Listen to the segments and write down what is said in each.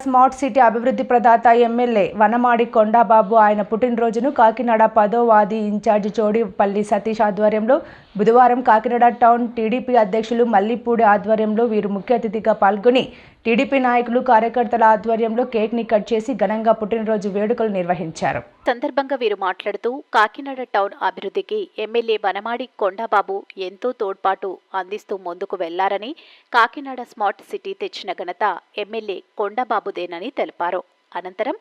Smart city అభివృద్ధి ప్రదాత MLA Vanamadi కొండాబాబు ఆయన పుట్టినరోజును కాకినాడ 10వ వార్డు ఇన్ఛార్జి చోడిపల్లి సతీష్ ఆధ్వర్యంలో బుధవారం కాకినాడ టౌన్ టీడీపీ అధ్యక్షులు మల్లిపూడి ఆధ్వర్యంలో వీరు ముఖ్య అతిథిగా పాల్గొని టీడీపీ నాయకులు కార్యకర్తల ఆధ్వర్యంలో కేక్ ని కట్ చేసి ఘనంగా పుట్టినరోజు వేడుకలు నిర్వహించారు. సందర్భంగా వీరు మాట్లాడుతూ కాకినాడ టౌన్ అభివృద్ధికి ఎమ్మెల్యే వనమాడి కొండాబాబు ఎంతో తోడ్పాటు అందిస్తూ ముందుకు వెళ్లారని, కాకినాడ స్మార్ట్ సిటీ తెచ్చిన ఘనత ఎమ్మెల్యే కొండాబాబుదేనని తెలిపారు. అనంతరం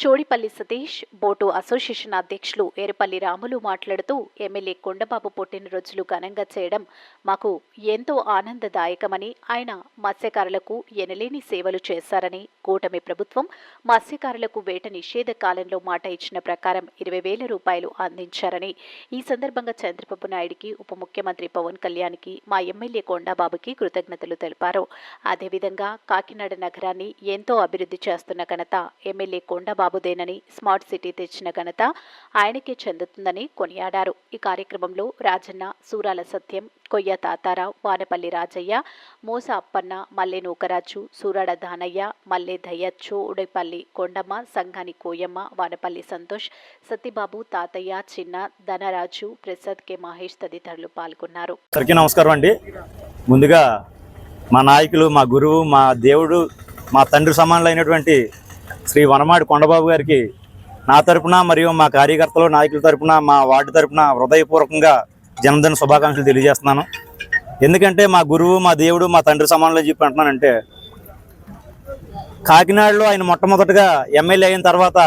చోడిపల్లి సతీష్ బోటు అసోసియేషన్ అధ్యక్షులు ఏరుపల్లి రాములు మాట్లాడుతూ ఎమ్మెల్యే కొండబాబు పుట్టినరోజులు ఘనంగా చేయడం మాకు ఎంతో ఆనందదాయకమని, ఆయన మత్స్యకారులకు ఎనలేని సేవలు చేశారని, కూటమి ప్రభుత్వం మత్స్యకారులకు వేట నిషేధ కాలంలో మాట ఇచ్చిన ప్రకారం 20,000 రూపాయలు అందించారని, ఈ సందర్భంగా చంద్రబాబు నాయుడికి, ఉప ముఖ్యమంత్రి పవన్ కళ్యాణ్కి, మా ఎమ్మెల్యే కొండాబాబుకి కృతజ్ఞతలు తెలిపారు. అదేవిధంగా కాకినాడ నగరాన్ని ఎంతో అభివృద్ధి చేస్తున్న ఘనత ఎమ్మెల్యే కొండాబాబుదేనని, స్మార్ట్ సిటీ తెచ్చిన ఘనత ఆయనకే చెందుతుందని కొనియాడారు. ఈ కార్యక్రమంలో రాజన్న, సూరాల సత్యం, కొయ్య తాతారావు, వానపల్లి రాజయ్య, మోస అప్పన్న, మల్లె నూకరాజు, సూరాడ దానయ్య, మల్లె దయ్యచ్చు, ఉడైపల్లి కొండమ్మ, సంఘాని కోయమ్మ, వానపల్లి సంతోష్, సత్యబాబు, తాతయ్య, చిన్న, ధనరాజు, ప్రసాద్, కె మహేష్ తదితరులు పాల్గొన్నారు. నమస్కారం అండి. ముందుగా మా నాయకులు, మా గురువు, మా దేవుడు, మా తండ్రి సమానులైనటువంటి శ్రీ వనమాడి కొండబాబు గారికి నా తరపున మరియు మా కార్యకర్తలు, నాయకుల తరపున, మా వార్డు తరపున హృదయపూర్వకంగా జన్మదిన శుభాకాంక్షలు తెలియజేస్తున్నాను. ఎందుకంటే మా గురువు, మా దేవుడు, మా తండ్రి సమానులు చెప్పి అంటున్నానంటే, కాకినాడలో ఆయన మొట్టమొదటిగా ఎమ్మెల్యే అయిన తర్వాత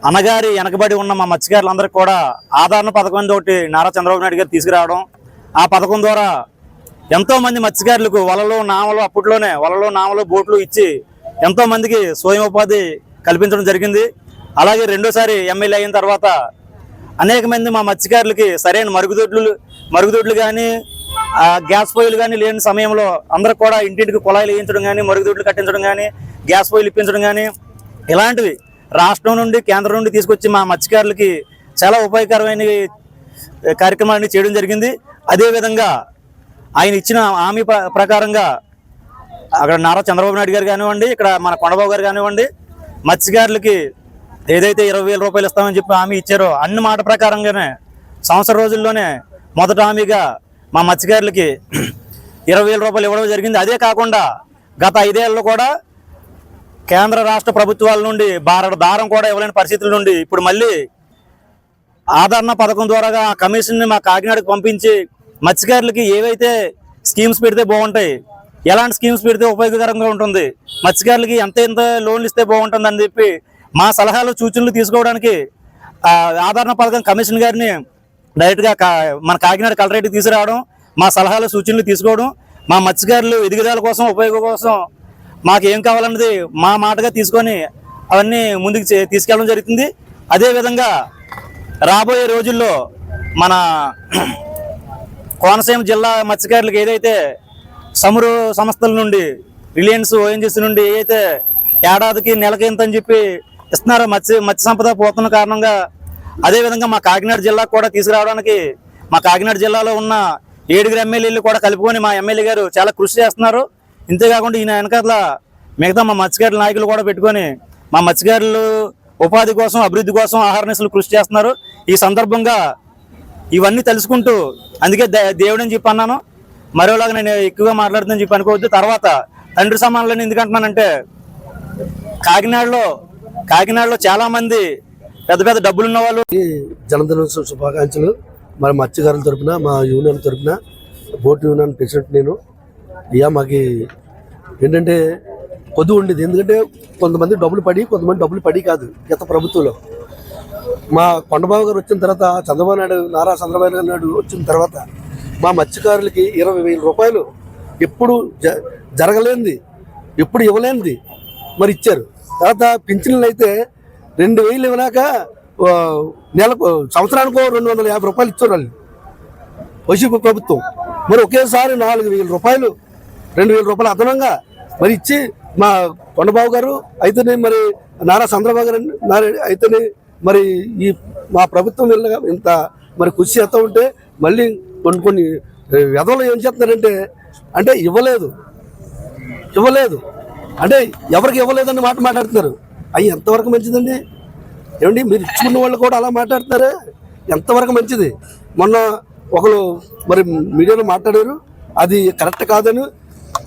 అనగారి వెనకబడి ఉన్న మా మత్స్యకారులందరికీ కూడా ఆదరణ పథకం తోటి నారా చంద్రబాబు నాయుడు గారు తీసుకురావడం, ఆ పథకం ద్వారా ఎంతోమంది మత్స్యకారులకు వలలు, నామలు, అప్పట్లోనే వలలు, నామలు, బోట్లు ఇచ్చి ఎంతోమందికి స్వయం ఉపాధి కల్పించడం జరిగింది. అలాగే రెండోసారి ఎమ్మెల్యే అయిన తర్వాత అనేక మంది మా మత్స్యకారులకి సరైన మరుగుదొడ్లు కానీ, గ్యాస్ పొయ్యిలు కానీ లేని సమయంలో అందరికి కూడా ఇంటింటికి కుళాయిలు వేయించడం కానీ, మరుగుదొడ్లు కట్టించడం కానీ, గ్యాస్ పొయ్యిలు ఇప్పించడం కానీ, ఇలాంటివి రాష్ట్రం నుండి, కేంద్రం నుండి తీసుకొచ్చి మా మత్స్యకారులకి చాలా ఉపయోగకరమైన కార్యక్రమాన్ని చేయడం జరిగింది. అదేవిధంగా ఆయన ఇచ్చిన హామీ ప్రకారంగా అక్కడ నారా చంద్రబాబు నాయుడు గారు కానివ్వండి, ఇక్కడ మన కొండబాబు గారు కానివ్వండి, మత్స్యకారులకి ఏదైతే 20,000 రూపాయలు ఇస్తామని చెప్పి హామీ ఇచ్చారో అన్ని మాట ప్రకారంగానే సంవత్సర రోజుల్లోనే మొదటి హామీగా మా మత్స్యకారులకి 20,000 రూపాయలు ఇవ్వడం జరిగింది. అదే కాకుండా గత 5 ఏళ్ళలో కూడా కేంద్ర రాష్ట్ర ప్రభుత్వాల నుండి దారం కూడా ఇవ్వలేని పరిస్థితుల నుండి ఇప్పుడు మళ్ళీ ఆదరణ పథకం ద్వారా ఆ కమిషన్ని మా కాకినాడకు పంపించి మత్స్యకారులకి ఏవైతే స్కీమ్స్ పెడితే బాగుంటాయి, ఎలాంటి స్కీమ్స్ పెడితే ఉపయోగకరంగా ఉంటుంది, మత్స్యకారులకి ఎంత లోన్లు ఇస్తే బాగుంటుంది అని చెప్పి మా సలహాలు, సూచనలు తీసుకోవడానికి ఆదరణ పథకం కమిషన్ గారిని డైరెక్ట్గా మన కాకినాడ కలెక్టరేట్కి తీసుకురావడం, మా సలహాలు, సూచనలు తీసుకోవడం, మా మత్స్యకారులు ఎదుగుదల కోసం, ఉపయోగం కోసం మాకు ఏం కావాలన్నది మా మాటగా తీసుకొని అవన్నీ ముందుకు తీసుకెళ్ళడం జరుగుతుంది. అదేవిధంగా రాబోయే రోజుల్లో మన కోనసీమ జిల్లా మత్స్యకారులకు ఏదైతే సమురు సంస్థల నుండి, రిలయన్స్, ఓఎన్జీసీ నుండి ఏదైతే ఏడాదికి నెలకి ఇంత అని చెప్పి ఇస్తున్నారో మత్స్య సంపద పోతున్న కారణంగా, అదేవిధంగా మా కాకినాడ జిల్లాకు కూడా తీసుకురావడానికి మా కాకినాడ జిల్లాలో ఉన్న 7 ఎమ్మెల్యేలు కూడా కలుపుకొని మా ఎమ్మెల్యే గారు చాలా కృషి చేస్తున్నారు. ఇంతేకాకుండా ఈయన వెనకాల మిగతా మా మత్స్యకారుల నాయకులు కూడా పెట్టుకొని మా మత్స్యకారులు ఉపాధి కోసం, అభివృద్ధి కోసం ఆహారనిశలు కృషి చేస్తున్నారు. ఈ సందర్భంగా ఇవన్నీ తెలుసుకుంటూ, అందుకే దేవుడని చెప్పి అన్నాను. మరోలాగా నేను ఎక్కువగా మాట్లాడుతుందని చెప్పి అనుకోవద్దు. తర్వాత తండ్రి సమానులని ఎందుకంటున్నానంటే, కాకినాడలో చాలా మంది పెద్ద పెద్ద డబ్బులు ఉన్న వాళ్ళు. జన్మదిన శుభాకాంక్షలు. మరి మత్స్యకారుల తరపున, మా యూనియన్ తరపున, బోట్ యూనియన్ ప్రెసిడెంట్ నేను. మాకు ఏంటంటే కొద్దిగా ఉండేది, ఎందుకంటే కొంతమంది డబ్బులు పడి, కొంతమంది డబ్బులు పడి కాదు. గత ప్రభుత్వంలో మా కొండబాబు గారు వచ్చిన తర్వాత, నారా చంద్రబాబు నాయుడు వచ్చిన తర్వాత మా మత్స్యకారులకి 20,000 రూపాయలు ఎప్పుడు జరగలేనిది, ఎప్పుడు ఇవ్వలేనిది మరి ఇచ్చారు. తర్వాత పింఛన్లు అయితే 2,000 ఇవ్వనాక సంవత్సరానికో 250 రూపాయలు ఇచ్చారు వాళ్ళు వైసీపీ ప్రభుత్వం. మరి ఒకేసారి 4,000 రూపాయలు, 2,000 రూపాయలు అదనంగా మరి ఇచ్చి మా కొండబాబు గారు అయితేనే, మరి నారా చంద్రబాబు గారు అయితేనే, మరి ఈ మా ప్రభుత్వం ఇంత మరి కృషి చేస్తూ ఉంటే మళ్ళీ కొన్ని వెధవలు ఏం చేస్తున్నారంటే, అంటే ఇవ్వలేదు అంటే ఎవరికి ఇవ్వలేదని మాట మాట్లాడుతున్నారు. అవి ఎంతవరకు మంచిదండి? ఏమండి మీరు ఇచ్చుకున్న వాళ్ళు కూడా అలా మాట్లాడుతున్నారా? ఎంతవరకు మంచిది? మొన్న ఒకరు మరి మీడియాలో మాట్లాడారు, అది కరెక్ట్ కాదని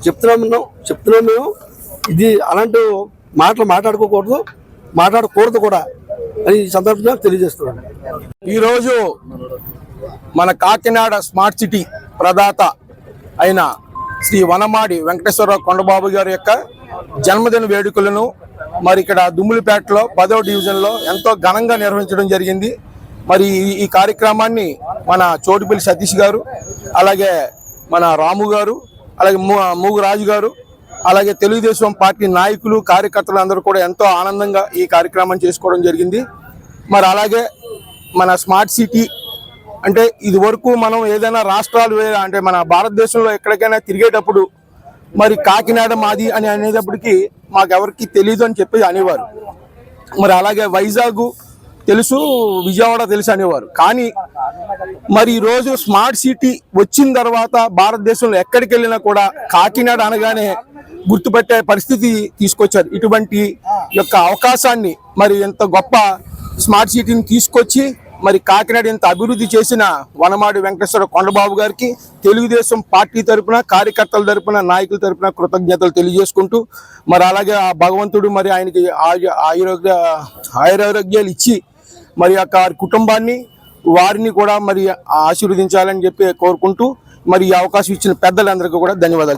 చెప్తున్నాం మేము. ఇది అలాంటి మాటలు మాట్లాడకూడదు కూడా అని ఈ సందర్భంగా తెలియజేస్తున్నాను. ఈరోజు మన కాకినాడ స్మార్ట్ సిటీ ప్రదాత అయిన శ్రీ వనమాడి వెంకటేశ్వరరావు కొండబాబు గారి యొక్క జన్మదిన వేడుకలను మరి ఇక్కడ దుమ్ములపేటలో 10వ డివిజన్లో ఎంతో ఘనంగా నిర్వహించడం జరిగింది. మరి ఈ కార్యక్రమాన్ని మన చోటుపల్లి సతీష్ గారు, అలాగే మన రాము గారు, అలాగే మూగు రాజు గారు, అలాగే తెలుగుదేశం పార్టీ నాయకులు కార్యకర్తలు అందరూ కూడా ఎంతో ఆనందంగా ఈ కార్యక్రమం చేసుకోవడం జరిగింది. మరి అలాగే మన స్మార్ట్ సిటీ అంటే ఇది వరకు మనం ఏదైనా రాష్ట్రాలు అంటే మన భారతదేశంలో ఎక్కడికైనా తిరిగేటప్పుడు మరి కాకినాడ మాది అని అనేటప్పటికీ మాకెవరికి తెలియదు అని చెప్పి అనేవారు. మరి అలాగే వైజాగ్ తెలుసు, విజయవాడ తెలుసు అనేవారు. కానీ మరి ఈరోజు స్మార్ట్ సిటీ వచ్చిన తర్వాత భారతదేశంలో ఎక్కడికి వెళ్ళినా కూడా కాకినాడ అనగానే గుర్తుపెట్టే పరిస్థితి తీసుకొచ్చారు. ఇటువంటి యొక్క అవకాశాన్ని మరి ఎంత గొప్ప స్మార్ట్ సిటీని తీసుకొచ్చి మరి కాకినాడ ఇంత అభివృద్ధి చేసిన వనమాడి వెంకటేశ్వర కొండబాబు గారికి తెలుగుదేశం పార్టీ తరపున, కార్యకర్తల తరపున, నాయకుల తరపున కృతజ్ఞతలు తెలియజేసుకుంటూ మరి అలాగే ఆ భగవంతుడు మరి ఆయనకి ఆయురారోగ్యాలు ఇచ్చి మరి యొక్క కుటుంబాన్ని వారిని కూడా మరి ఆశీర్వదించాలని చెప్పి కోరుకుంటూ మరి ఈ అవకాశం ఇచ్చిన పెద్దలందరికీ కూడా ధన్యవాదాలు.